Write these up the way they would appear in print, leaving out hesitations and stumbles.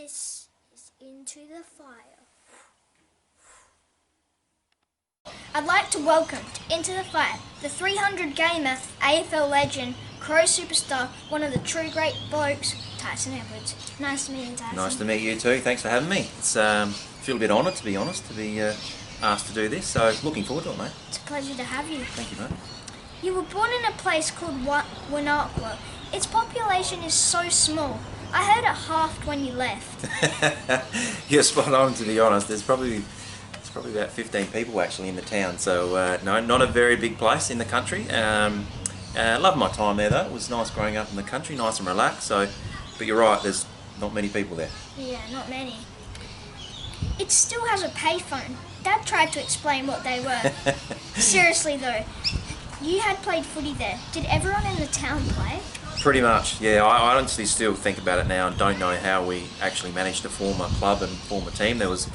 This is Into the Fire. I'd like to welcome to Into the Fire the 300 gamer, AFL legend, Crow superstar, one of the true great blokes, Tyson Edwards. Nice to meet you, Tyson. Nice to meet you too. Thanks for having me. It's feel a bit honoured, to be honest, to be asked to do this. So looking forward to it, mate. It's a pleasure to have you. Thank you, mate. You were born in a place called Wanakwa. Its population is so small. I heard it halved when you left. You're spot on, to be honest. It's probably about 15 people actually in the town. So no, not a very big place in the country. Loved my time there though. It was nice growing up in the country, nice and relaxed. So, but you're right. There's not many people there. Yeah, not many. It still has a payphone. Dad tried to explain what they were. Seriously though, you had played footy there. Did everyone in the town play? Pretty much, yeah. I honestly still think about it now and don't know how we actually managed to form a club and form a team. There was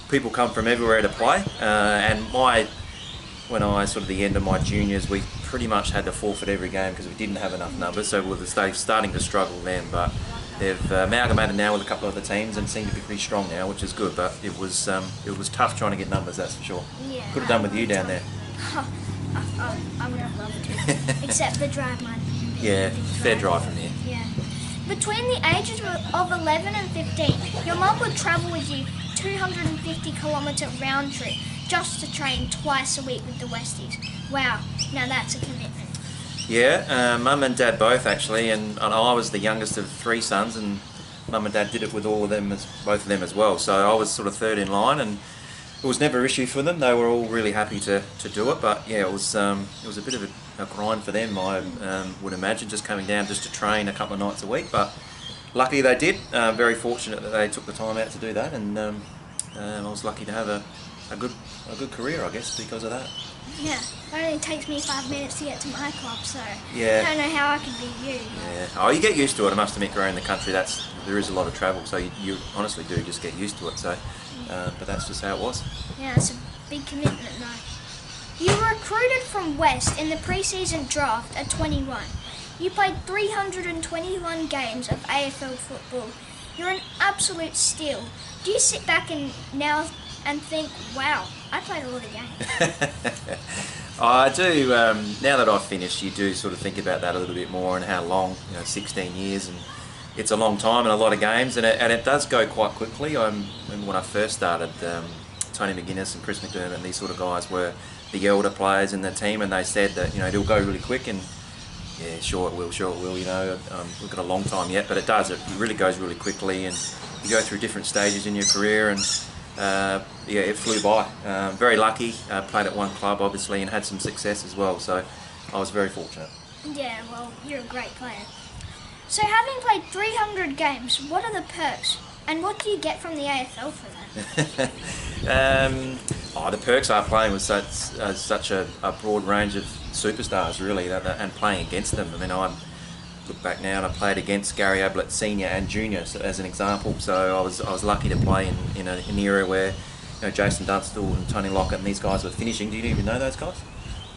people come from everywhere to play, and when I sort of the end of my juniors, we pretty much had to forfeit every game because we didn't have enough numbers. So we're starting to struggle then, but they've amalgamated now with a couple of other teams and seem to be pretty strong now, which is good. But it was tough trying to get numbers, that's for sure. Yeah. Could have done with you down there. I would have loved to, except the drive might. Yeah, fair drive from here. Yeah. Between the ages of 11 and 15, your mum would travel with you 250-kilometre round trip just to train twice a week with the Westies. Wow, now that's a commitment. Yeah, mum and dad both actually, and I was the youngest of three sons, and mum and dad did it with all of them, both of them as well. So I was sort of third in line, and it was never an issue for them. They were all really happy to do it, but yeah, it was a bit of a grind for them, I would imagine, just coming down just to train a couple of nights a week. But luckily they did. Very fortunate that they took the time out to do that, and I was lucky to have a good career, I guess, because of that. Yeah, it only takes me 5 minutes to get to my club, so yeah. I don't know how I could be you. Yeah. Oh, you get used to it. I must admit, growing in the country, there is a lot of travel, so you honestly do just get used to it. So, but that's just how it was. Yeah, it's a big commitment, though. You were recruited from West in the pre-season draft at 21. You played 321 games of AFL football. You're an absolute steal. Do you sit back now and think, wow, I played a lot of games? I do. Now that I've finished, you do sort of think about that a little bit more and how long, 16 years, and it's a long time and a lot of games, and it does go quite quickly. I remember when I first started, Tony McGuinness and Chris McDermott and these sort of guys were the elder players in the team, and they said that it'll go really quick, and yeah, sure it will. We've got a long time yet, but it does. It really goes really quickly, and you go through different stages in your career, and yeah, it flew by. Very lucky. Played at one club, obviously, and had some success as well. So I was very fortunate. Yeah, well, you're a great player. So having played 300 games, what are the perks, and what do you get from the AFL for that? The perks are playing with such a broad range of superstars, really, and playing against them. I mean, I look back now and I played against Gary Ablett Senior and Junior, so, as an example. So I was lucky to play in an era where Jason Dunstall and Tony Lockett and these guys were finishing. Do you even know those guys?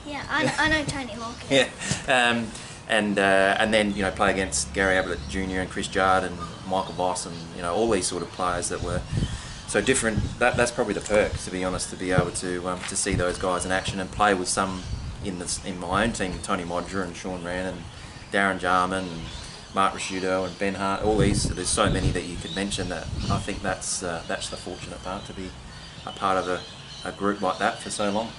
Yeah, I know Tony Lockett. Yeah, and then play against Gary Ablett Junior and Chris Jard and Michael Voss and all these sort of players that were so different. That's probably the perk, to be honest, to be able to see those guys in action and play with some in my own team, Tony Modger and Sean Rann and Darren Jarman and Mark Rasciuto and Ben Hart. All these, there's so many that you could mention that I think that's the fortunate part, to be a part of a group like that for so long.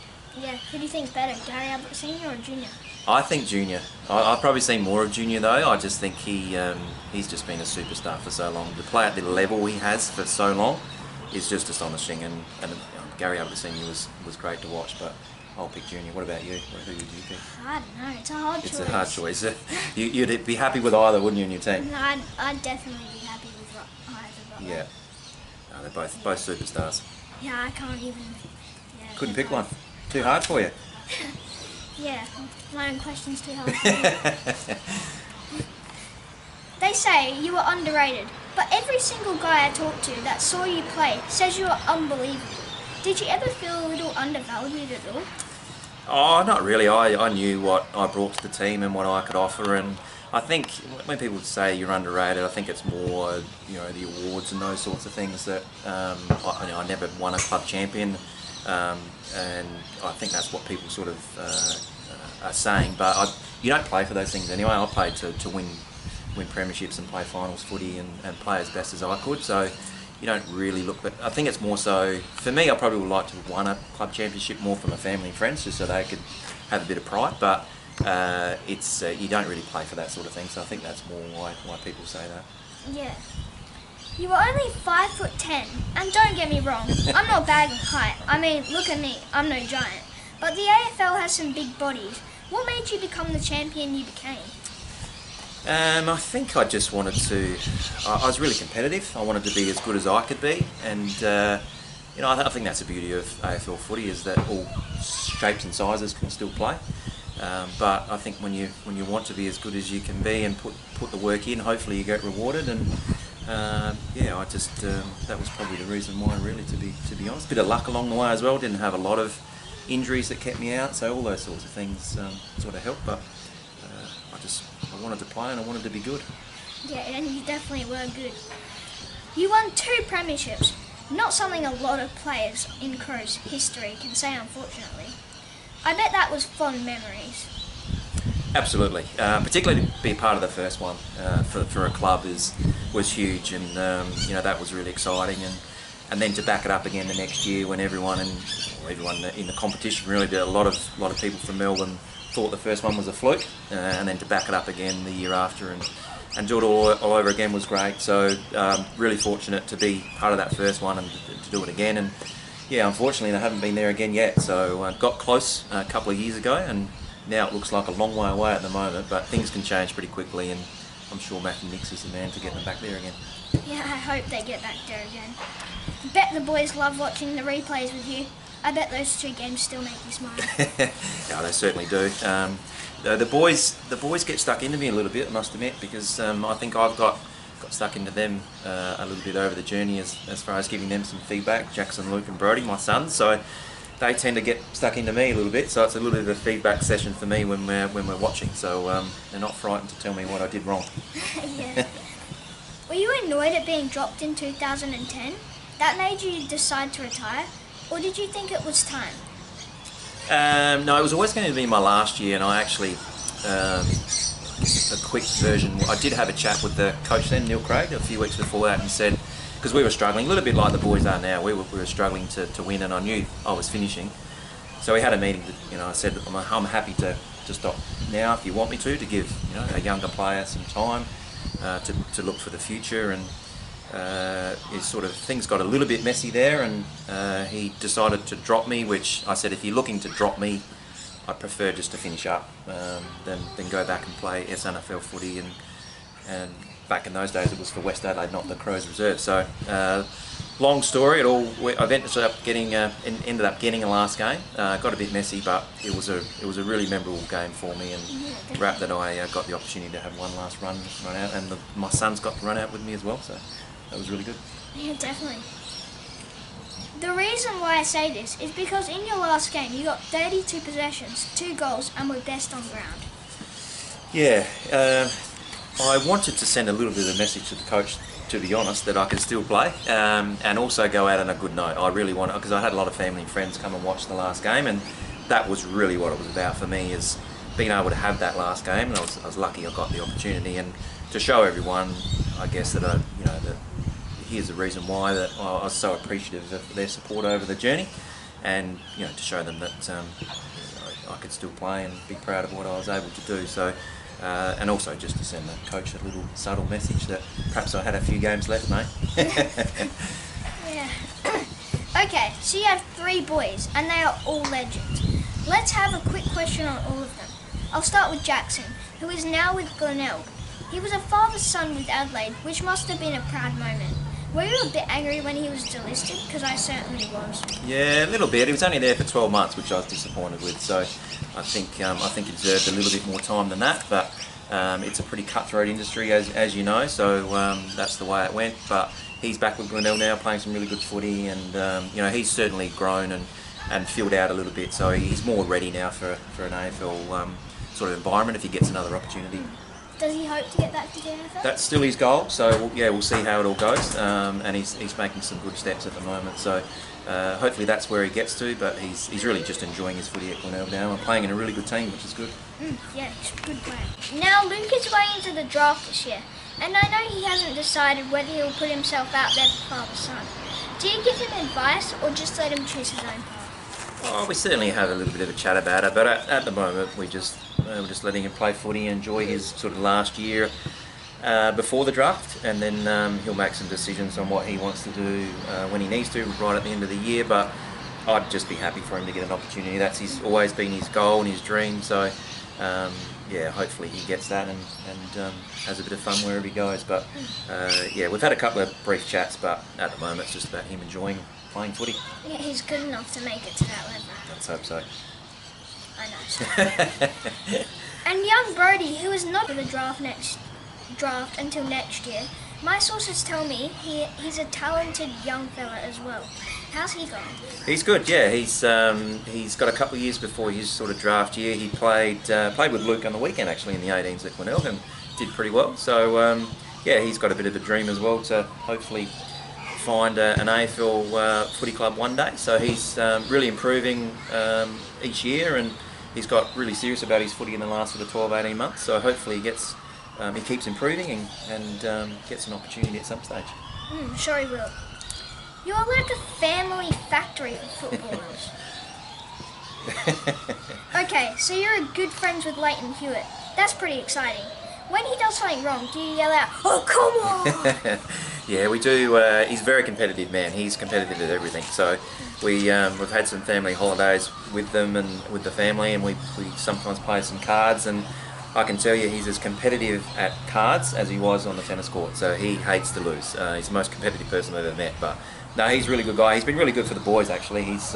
Yeah, who do you think's better, Gary Ablett Senior or Junior? I think Junior. I've probably seen more of Junior though. I just think he's just been a superstar for so long. To play at the level he has for so long is just astonishing, and Gary Ablett Senior was great to watch, but I'll pick Junior. What about you? Who would you pick? I don't know, it's a hard choice. It's a hard choice. You'd be happy with either, wouldn't you, in your team? No, I'd definitely be happy with either. Yeah. No, they're both superstars. Yeah, I can't even... Yeah, couldn't pick one. Too hard for you? Yeah, my own question's too hard for me. They say you were underrated, but every single guy I talked to that saw you play says you were unbelievable. Did you ever feel a little undervalued at all? Oh, not really. I knew what I brought to the team and what I could offer, and I think when people say you're underrated, I think it's more, the awards and those sorts of things that I never won a club champion, and I think that's what people sort of are saying. But you don't play for those things anyway. I played to win premierships and play finals footy and play as best as I could. So you don't really look, but I think it's more so, for me, I probably would like to have won a club championship more for my family and friends, just so they could have a bit of pride, but it's you don't really play for that sort of thing, so I think that's more why people say that. Yeah. You were only 5'10", and don't get me wrong, I'm not bad in height. I mean, look at me, I'm no giant. But the AFL has some big bodies. What made you become the champion you became? I think I just wanted to. I was really competitive. I wanted to be as good as I could be, and I think that's the beauty of AFL footy, is that all shapes and sizes can still play. But I think when you want to be as good as you can be and put the work in, hopefully you get rewarded. And I just that was probably the reason why, really, to be honest. Bit of luck along the way as well. Didn't have a lot of injuries that kept me out, so all those sorts of things sort of helped. But I wanted to play and I wanted to be good. Yeah, and you definitely were good. You won 2 premierships, not something a lot of players in Crows history can say, unfortunately. I bet that was fond memories. Absolutely, particularly to be part of the first one for a club was huge, and that was really exciting, and then to back it up again the next year when everyone in the competition, really, a lot of people from Melbourne thought the first one was a fluke, and then to back it up again the year after and do it all over again was great. So really fortunate to be part of that first one and to do it again. And yeah, unfortunately I haven't been there again yet. So got close a couple of years ago, and now it looks like a long way away at the moment. But things can change pretty quickly, and I'm sure Matthew Nix is the man to get them back there again. Yeah, I hope they get back there again. I bet the boys love watching the replays with you. I bet those 2 games still make you smile. Yeah, they certainly do. The boys get stuck into me a little bit, I must admit, because I think I've got stuck into them a little bit over the journey as far as giving them some feedback. Jackson, Luke and Brody, my sons, so they tend to get stuck into me a little bit, so it's a little bit of a feedback session for me when we're watching, so they're not frightened to tell me what I did wrong. Yeah. Were you annoyed at being dropped in 2010? That made you decide to retire? Or did you think it was time? No, it was always going to be my last year, and I actually, a quick version, I did have a chat with the coach then, Neil Craig, a few weeks before that, and said, because we were struggling, a little bit like the boys are now, we were struggling to win, and I knew I was finishing. So we had a meeting, I said, I'm happy to stop now if you want me to give a younger player some time to look for the future. And things got a little bit messy there, and he decided to drop me, which I said, if you're looking to drop me, I'd prefer just to finish up than go back and play SNFL footy, and back in those days it was for West Adelaide, not the Crows Reserve. So long story, I ended up getting a last game. Got a bit messy, but it was a really memorable game for me, and wrapped that I got the opportunity to have one last run out, and my sons got to run out with me as well, so that was really good. Yeah, definitely. The reason why I say this is because in your last game you got 32 possessions, 2 goals, and were best on ground. Yeah, I wanted to send a little bit of a message to the coach, to be honest, that I could still play, and also go out on a good note. I really wanted, because I had a lot of family and friends come and watch the last game, and that was really what it was about for me, is being able to have that last game. And I was lucky I got the opportunity, and to show everyone, I guess, that that here's the reason why that I was so appreciative of their support over the journey, and to show them that I could still play and be proud of what I was able to do. So, and also just to send the coach a little subtle message that perhaps I had a few games left, mate. Yeah. Okay, so you have 3 boys, and they are all legends. Let's have a quick question on all of them. I'll start with Jackson, who is now with Glenelg. He was a father's son with Adelaide, which must have been a proud moment. Were you a bit angry when he was delisted? Because I certainly was. Yeah, a little bit. He was only there for 12 months, which I was disappointed with. So I think he deserved a little bit more time than that. But it's a pretty cutthroat industry, as you know. So that's the way it went. But he's back with Glenelg now, playing some really good footy, and he's certainly grown and and filled out a little bit. So he's more ready now for an AFL sort of environment if he gets another opportunity. Does he hope to get back to the NFL? That's still his goal. So we'll see how it all goes. And he's making some good steps at the moment. So hopefully that's where he gets to. But he's really just enjoying his footy at Glenelg now and playing in a really good team, which is good. Yeah, he's a good player. Now Luke is way into the draft this year, and I know he hasn't decided whether he'll put himself out there for father's son. Do you give him advice or just let him choose his own path? Oh, we certainly have a little bit of a chat about it, but at the moment we're just letting him play footy and enjoy his sort of last year before the draft, and then he'll make some decisions on what he wants to do when he needs to, right at the end of the year. But I'd just be happy for him to get an opportunity. That's always been his goal and his dream. So hopefully he gets that and has a bit of fun wherever he goes. But we've had a couple of brief chats, but at the moment it's just about him enjoying playing footy. Yeah, he's good enough to make it to that level. Let's hope so. I know. And young Brody, who is not for the draft until next year, my sources tell me he's a talented young fella as well. How's he going? He's good, yeah. He's got a couple of years before his sort of draft year. He played with Luke on the weekend actually in the 18s at Glenelg and did pretty well. So he's got a bit of a dream as well to hopefully find an AFL footy club one day. So he's really improving each year, and he's got really serious about his footy in the last sort of 12-18 months. So hopefully he keeps improving and gets an opportunity at some stage. Sure he will. You're like a family factory of footballers. Okay, so you're good friends with Lleyton Hewitt. That's pretty exciting. When he does something wrong, do you yell out, "Oh, come on"? Yeah, we do. He's a very competitive man. He's competitive at everything. So we've had some family holidays with them and with the family, and we sometimes play some cards. And I can tell you, he's as competitive at cards as he was on the tennis court. So he hates to lose. He's the most competitive person I've ever met. But no, he's a really good guy. He's been really good for the boys actually. He's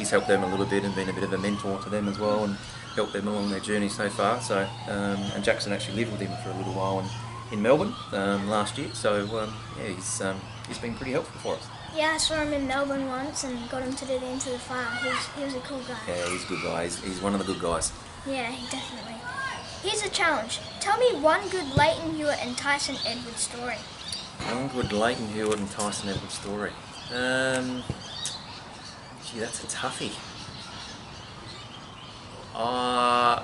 helped them a little bit and been a bit of a mentor to them as well, and helped them along their journey so far. So and Jackson actually lived with him for a little while in Melbourne last year. So he's been pretty helpful for us. Yeah, I saw him in Melbourne once and got him to do the Into the Fire. He was a cool guy. Yeah, he's a good guy. He's one of the good guys. Yeah, he definitely. Here's a challenge. Tell me one good Lleyton Hewitt and Tyson Edwards story. One good Lleyton Hewitt and Tyson Edwards story. That's a toughie. I'm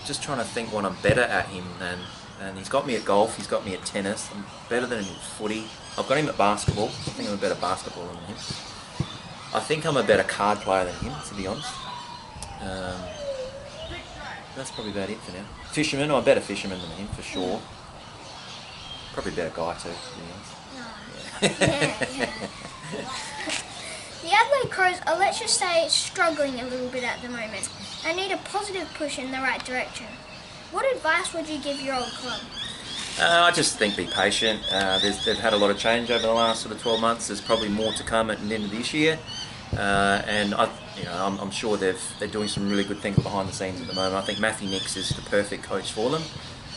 just trying to think what I'm better at him than. And he's got me at golf, he's got me at tennis. I'm better than him at footy. I've got him at basketball. I think I'm a better basketballer than him. I think I'm a better card player than him, to be honest. That's probably about it for now. Fisherman, I'm a better fisherman than him, for sure. Probably a better guy too, to be honest. Yeah. The Adelaide Crows are, let's just say, struggling a little bit at the moment and need a positive push in the right direction. What advice would you give your old club? I just think be patient. They've had a lot of change over the last sort of 12 months. There's probably more to come at the end of this year, and I'm sure they're doing some really good things behind the scenes at the moment. I think Matthew Nix is the perfect coach for them.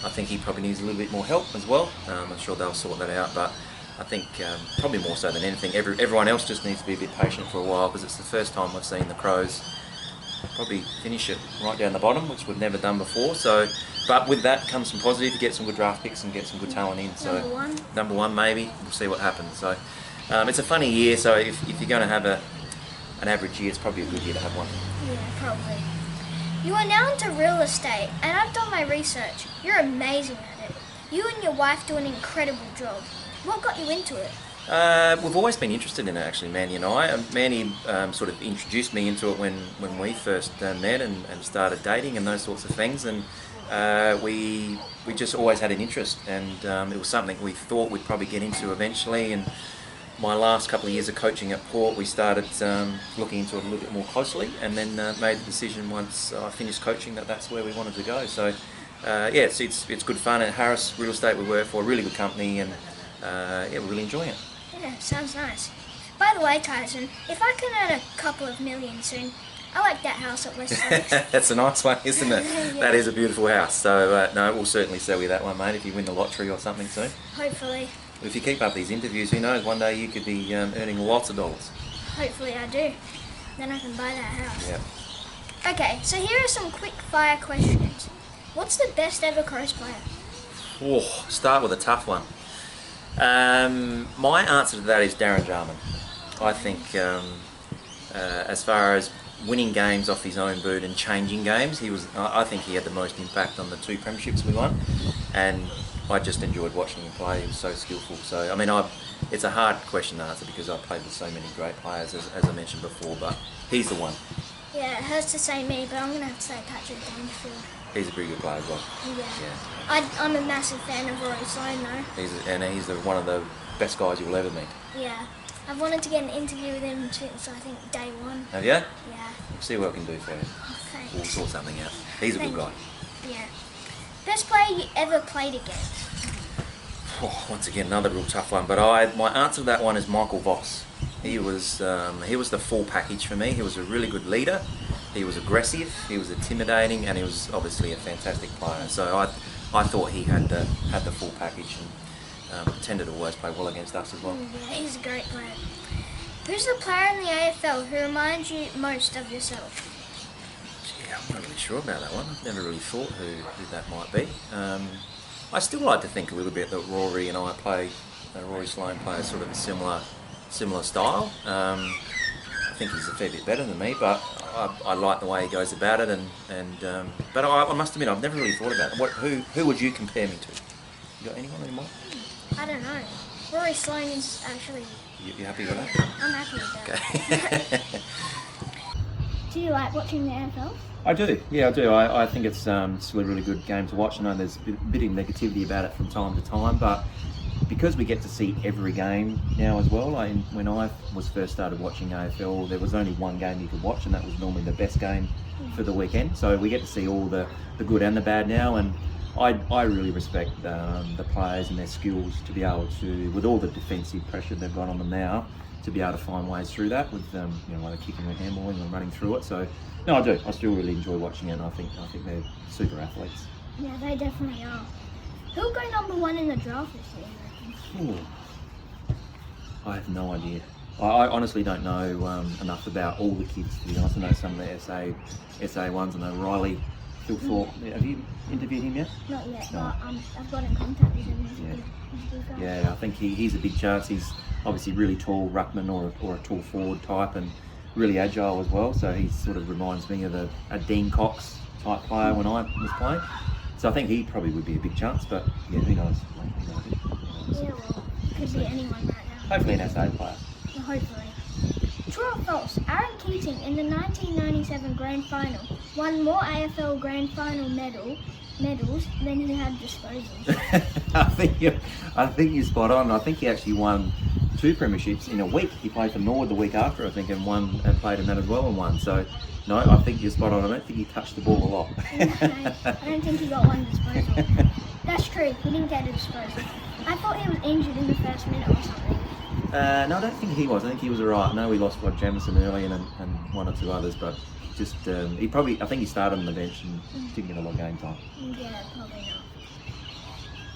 I think he probably needs a little bit more help as well. I'm sure they'll sort that out, but I think probably more so than anything, everyone else just needs to be a bit patient for a while, because it's the first time I've seen the Crows probably finish it right down the bottom, which we've never done before. So, but with that comes some positive. You get some good draft picks and get some good talent in. So number one maybe. We'll see what happens. So it's a funny year. So if you're going to have an average year, it's probably a good year to have one. Yeah, probably. You are now into real estate, and I've done my research. You're amazing at it. You and your wife do an incredible job. What got you into it? We've always been interested in it, actually, Mandy and I. Mandy sort of introduced me into it when we first met and started dating and those sorts of things, and we just always had an interest, and it was something we thought we'd probably get into eventually. And my last couple of years of coaching at Port, we started looking into it a little bit more closely, and then made the decision once I finished coaching that that's where we wanted to go. So it's good fun. At Harris Real Estate we work for, a really good company, and we're really enjoying it. Yeah, sounds nice. By the way, Tyson, if I can earn a couple of million soon, I like that house at West Lakes. That's a nice one, isn't it? Yeah. That is a beautiful house. So no, we'll certainly sell you that one, mate, if you win the lottery or something soon. Hopefully. If you keep up these interviews, who knows, one day you could be earning lots of dollars. Hopefully I do. Then I can buy that house. Yeah. Okay, so here are some quick fire questions. What's the best ever Crows player? Oh, start with a tough one. My answer to that is Darren Jarman. I think as far as winning games off his own boot and changing games, I think he had the most impact on the 2 premierships we won, and I just enjoyed watching him play. He was so skillful. So, I mean, it's a hard question to answer because I've played with so many great players, as I mentioned before, but he's the one. Yeah, it hurts to say me, but I'm going to have to say Patrick Dangerfield. He's a pretty good player as well. Yeah. I'm a massive fan of Rory Sloane, though. He's one of the best guys you'll ever meet. Yeah. I've wanted to get an interview with him since, I think, day one. Have you? Yeah. We'll see what I can do for you. Okay. We'll sort something out. He's a good guy. Yeah. Best player you ever played against? Oh, once again, another real tough one. But my answer to that one is Michael Voss. He was the full package for me. He was a really good leader. He was aggressive. He was intimidating, and he was obviously a fantastic player. So I thought he had the full package, and tended to always play well against us as well. Yeah, he's a great player. Who's the player in the AFL who reminds you most of yourself? Yeah, I'm not really sure about that one. I've never really thought who that might be. I still like to think a little bit that Rory and I play, Rory Sloane plays sort of a similar style. I think he's a fair bit better than me, but I like the way he goes about it. But I must admit, I've never really thought about it. Who would you compare me to? You got anyone in mind? I don't know. Rory Sloane is actually... You happy with that? I'm happy with that. Okay. Do you like watching the AFL? I do, yeah, I do. I think it's still a really good game to watch. I know there's a bit of negativity about it from time to time, but because we get to see every game now as well, when I was first started watching AFL, there was only one game you could watch, and that was normally the best game for the weekend. So we get to see all the good and the bad now, and I really respect the players and their skills to be able to, with all the defensive pressure they've got on them now, to be able to find ways through that with either kicking or handballing and running through it. So no, I do. I still really enjoy watching it, and I think they're super athletes. Yeah, they definitely are. Who'll go number 1 in the draft this year, you reckon? I have no idea. I honestly don't know enough about all the kids, to be honest. I know some of the SA ones. I know Riley, Phil Thorpe. Have you interviewed him yet? Not yet, No. but I've got in contact with him. He's a good guy. Yeah, I think he's a big chance. He's obviously really tall ruckman or a tall forward type, and really agile as well. So he sort of reminds me of a Dean Cox type player when I was playing. So I think he probably would be a big chance, but yeah, who knows? Yeah, well, could be anyone right now. Hopefully an SA player. Well, hopefully. True or false? Aaron Keating in the 1997 Grand Final won more AFL Grand Final medals than he had disposals. I think you're spot on. I think he actually won 2 premierships in a week. He played for Norwood the week after, I think, and played in that as well and won. So no, I think you're spot on. I don't think he touched the ball a lot. No, I don't think he got one disposal. That's true. He didn't get a disposal. I thought he was injured in the first minute or something. No, I don't think he was. I think he was alright. I know we lost Rod Jamison early and one or two others, but just I think he started on the bench and didn't get a lot of game time. Yeah, probably not.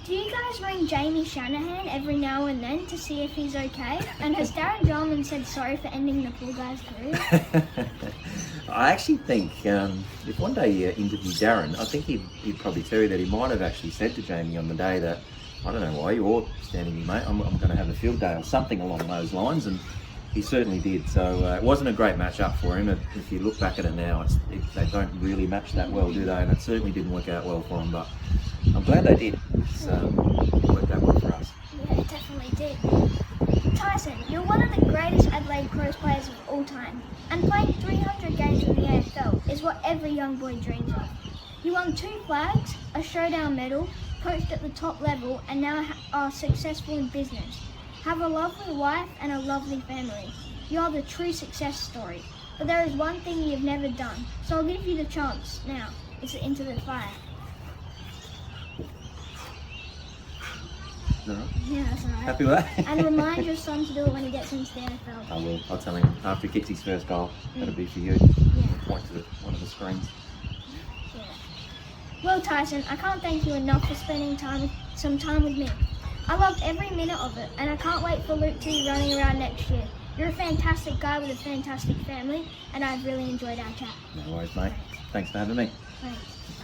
Do you guys ring Jamie Shanahan every now and then to see if he's okay? And has Darren Jarman said sorry for ending the poor guy's career? I actually think if one day you interview Darren, I think he'd probably tell you that he might have actually said to Jamie on the day that, I don't know why you're standing here, mate, I'm going to have a field day or something along those lines, and he certainly did. So it wasn't a great match up for him. If you look back at it now, they don't really match that well, do they? And it certainly didn't work out well for him, but I'm glad they did. It worked out well for us. Yeah, it definitely did. Tyson, you're one of the greatest Adelaide Crows players of all time, and playing 300 games with the AFL is what every young boy dreams of. You won 2 flags, a showdown medal, coached at the top level, and now are successful in business. Have a lovely wife and a lovely family. You are the true success story. But there is one thing you've never done, so I'll give you the chance now. It's Into the Fire. Is that right? Yeah, that's alright. Happy with that? And remind your son to do it when he gets into the NFL. I will. I'll tell him after he kicks his first goal. That'll be for you. Yeah. I'll point to one of the screens. Yeah. Well, Tyson, I can't thank you enough for spending some time with me. I loved every minute of it, and I can't wait for Luke to be running around next year. You're a fantastic guy with a fantastic family, and I've really enjoyed our chat. No worries, mate. Thanks for having me. Thanks.